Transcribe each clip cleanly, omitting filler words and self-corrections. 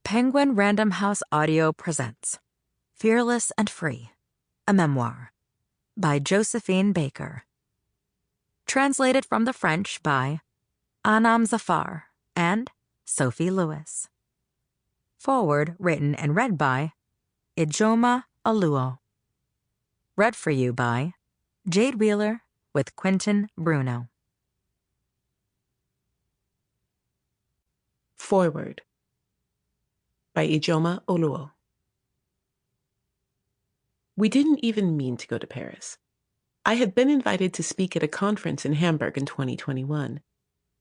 Penguin Random House Audio presents Fearless and Free, a Memoir by Josephine Baker. Translated from the French by Anam Zafar and Sophie Lewis. Foreword written and read by Ijoma Aluo. Read for you by Jade Wheeler with Quentin Bruno. Foreword by Ijoma Aluo. We didn't even mean to go to Paris. I had been invited to speak at a conference in Hamburg in 2021.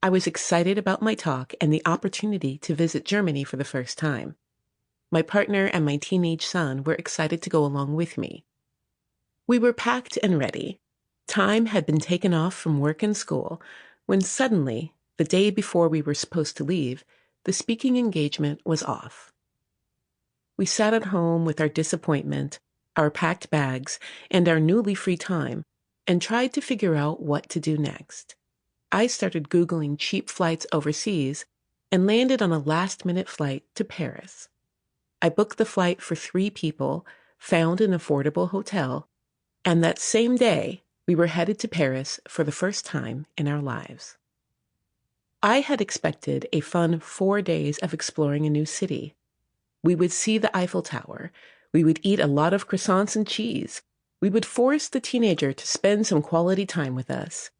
I was excited about my talk and the opportunity to visit Germany for the first time. My partner and my teenage son were excited to go along with me. We were packed and ready. Time had been taken off from work and school when suddenly, the day before we were supposed to leave, the speaking engagement was off. We sat at home with our disappointment, our packed bags, and our newly free time, and tried to figure out what to do next. I started Googling cheap flights overseas and landed on a last-minute flight to Paris. I booked the flight for 3 people, found an affordable hotel, and that same day, we were headed to Paris for the first time in our lives. I had expected a fun 4 days of exploring a new city. We would see the Eiffel Tower. We would eat a lot of croissants and cheese. We would force the teenager to spend some quality time with us.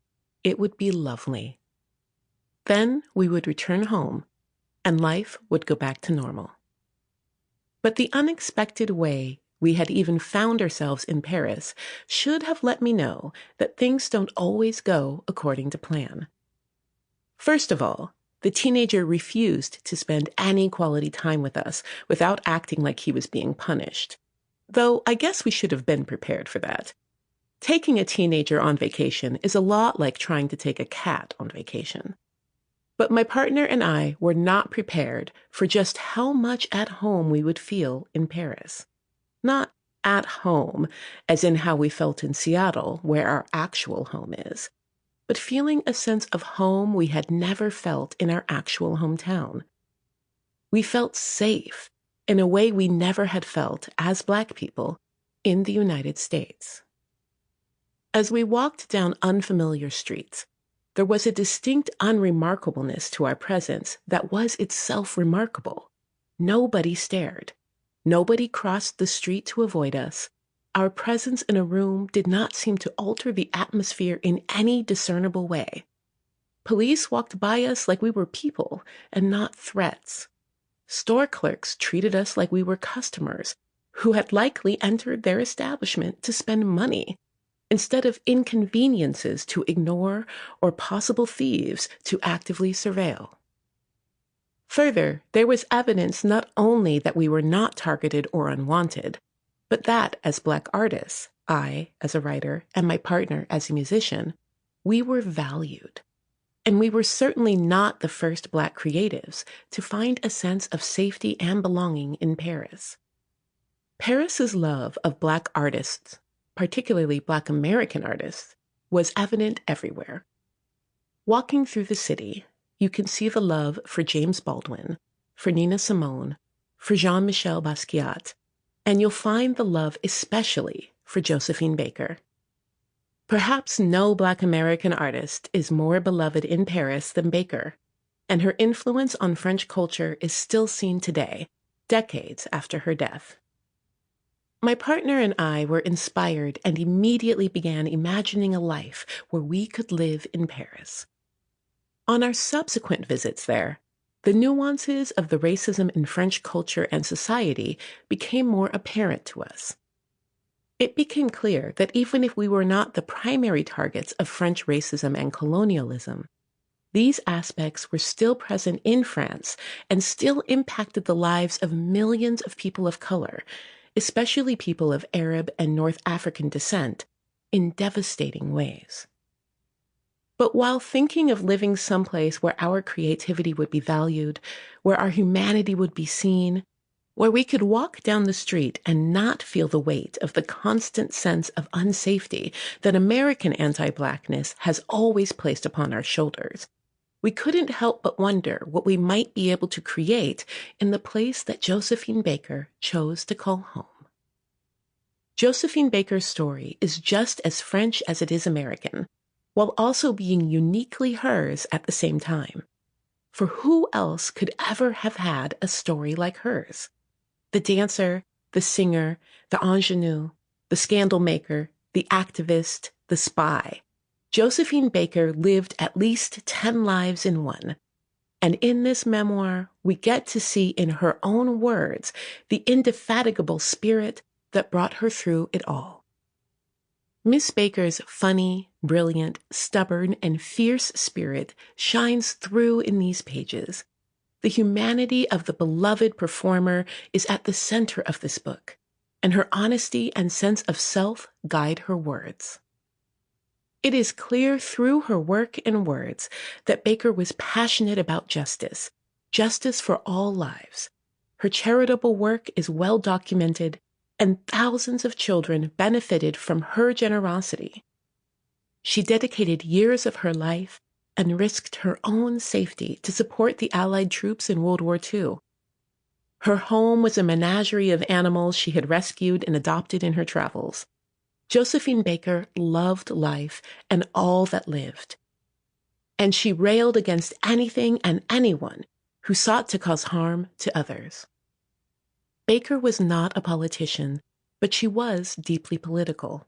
It would be lovely. Then we would return home, and life would go back to normal. But the unexpected way we had even found ourselves in Paris should have let me know that things don't always go according to plan. First of all, the teenager refused to spend any quality time with us without acting like he was being punished. Though I guess we should have been prepared for that. Taking a teenager on vacation is a lot like trying to take a cat on vacation. But my partner and I were not prepared for just how much at home we would feel in Paris. Not at home, as in how we felt in Seattle, where our actual home is, but feeling a sense of home we had never felt in our actual hometown. We felt safe in a way we never had felt as Black people in the United States. As we walked down unfamiliar streets, there was a distinct unremarkableness to our presence that was itself remarkable. Nobody stared. Nobody crossed the street to avoid us. Our presence in a room did not seem to alter the atmosphere in any discernible way. Police walked by us like we were people and not threats. Store clerks treated us like we were customers who had likely entered their establishment to spend money, instead of inconveniences to ignore or possible thieves to actively surveil. Further, there was evidence not only that we were not targeted or unwanted, but that as Black artists, I as a writer and my partner as a musician, we were valued. And we were certainly not the first Black creatives to find a sense of safety and belonging in Paris. Paris's love of Black artists, particularly Black American artists, was evident everywhere. Walking through the city, you can see the love for James Baldwin, for Nina Simone, for Jean-Michel Basquiat, and you'll find the love especially for Josephine Baker. Perhaps no Black American artist is more beloved in Paris than Baker, and her influence on French culture is still seen today, decades after her death. My partner and I were inspired and immediately began imagining a life where we could live in Paris. On our subsequent visits there, the nuances of the racism in French culture and society became more apparent to us. It became clear that even if we were not the primary targets of French racism and colonialism, these aspects were still present in France and still impacted the lives of millions of people of color, especially people of Arab and North African descent, in devastating ways. But while thinking of living someplace where our creativity would be valued, where our humanity would be seen, where we could walk down the street and not feel the weight of the constant sense of unsafety that American anti-Blackness has always placed upon our shoulders, we couldn't help but wonder what we might be able to create in the place that Josephine Baker chose to call home. Josephine Baker's story is just as French as it is American, while also being uniquely hers at the same time. For who else could ever have had a story like hers? The dancer, the singer, the ingenue, the scandal maker, the activist, the spy. Josephine Baker lived at least 10 lives in one. And in this memoir, we get to see in her own words the indefatigable spirit that brought her through it all. Miss Baker's funny, brilliant, stubborn, and fierce spirit shines through in these pages. The humanity of the beloved performer is at the center of this book, and her honesty and sense of self guide her words. It is clear through her work and words that Baker was passionate about justice, justice for all lives. Her charitable work is well documented, and thousands of children benefited from her generosity. She dedicated years of her life and risked her own safety to support the Allied troops in World War II. Her home was a menagerie of animals she had rescued and adopted in her travels. Josephine Baker loved life and all that lived, and she railed against anything and anyone who sought to cause harm to others. Baker was not a politician, but she was deeply political.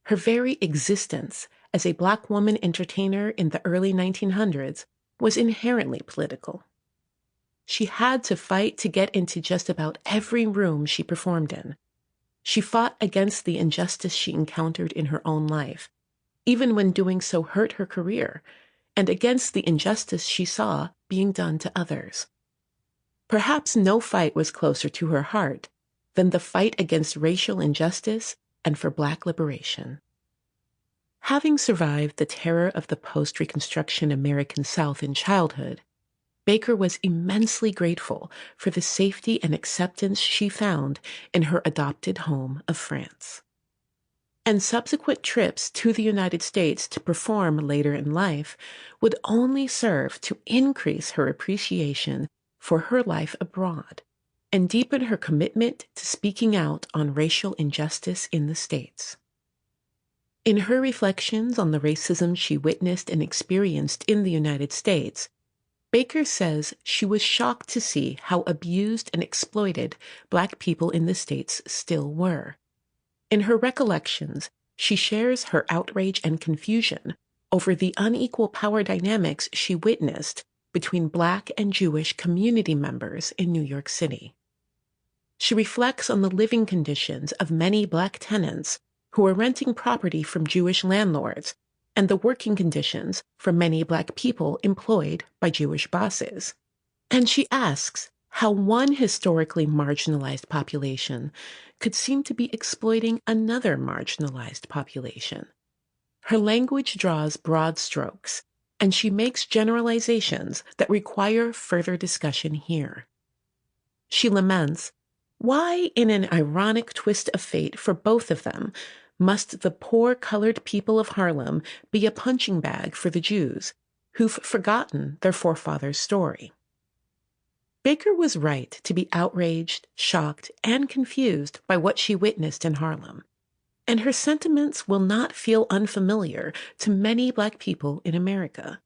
Her very existence as a Black woman entertainer in the early 1900s was inherently political. She had to fight to get into just about every room she performed in. She fought against the injustice she encountered in her own life, even when doing so hurt her career, and against the injustice she saw being done to others. Perhaps no fight was closer to her heart than the fight against racial injustice and for Black liberation. Having survived the terror of the post-Reconstruction American South in childhood, Baker was immensely grateful for the safety and acceptance she found in her adopted home of France. And subsequent trips to the United States to perform later in life would only serve to increase her appreciation for her life abroad and deepen her commitment to speaking out on racial injustice in the States. In her reflections on the racism she witnessed and experienced in the United States, Baker says she was shocked to see how abused and exploited Black people in the States still were. In her recollections, she shares her outrage and confusion over the unequal power dynamics she witnessed between Black and Jewish community members in New York City. She reflects on the living conditions of many Black tenants who were renting property from Jewish landlords and the working conditions for many Black people employed by Jewish bosses. And she asks how one historically marginalized population could seem to be exploiting another marginalized population. Her language draws broad strokes, and she makes generalizations that require further discussion here. She laments, why, in an ironic twist of fate for both of them, must the poor colored people of Harlem be a punching bag for the Jews, who've forgotten their forefathers' story? Baker was right to be outraged, shocked, and confused by what she witnessed in Harlem, and her sentiments will not feel unfamiliar to many Black people in America.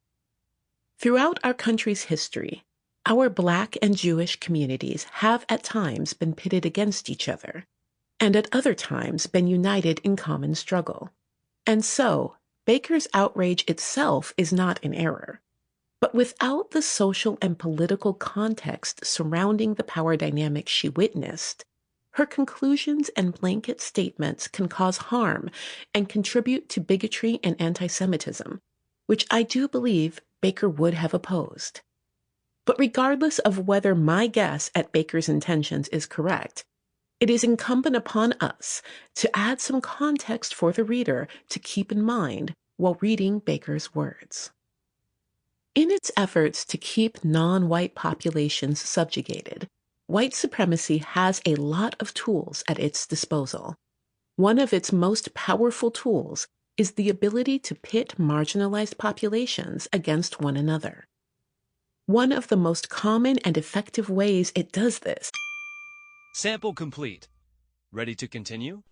Throughout our country's history, our Black and Jewish communities have at times been pitted against each other, and at other times been united in common struggle. And so, Baker's outrage itself is not in error. But without the social and political context surrounding the power dynamics she witnessed, her conclusions and blanket statements can cause harm and contribute to bigotry and anti-Semitism, which I do believe Baker would have opposed. But regardless of whether my guess at Baker's intentions is correct, it is incumbent upon us to add some context for the reader to keep in mind while reading Baker's words. In its efforts to keep non-white populations subjugated, white supremacy has a lot of tools at its disposal. One of its most powerful tools is the ability to pit marginalized populations against one another. One of the most common and effective ways it does this. Sample complete. Ready to continue?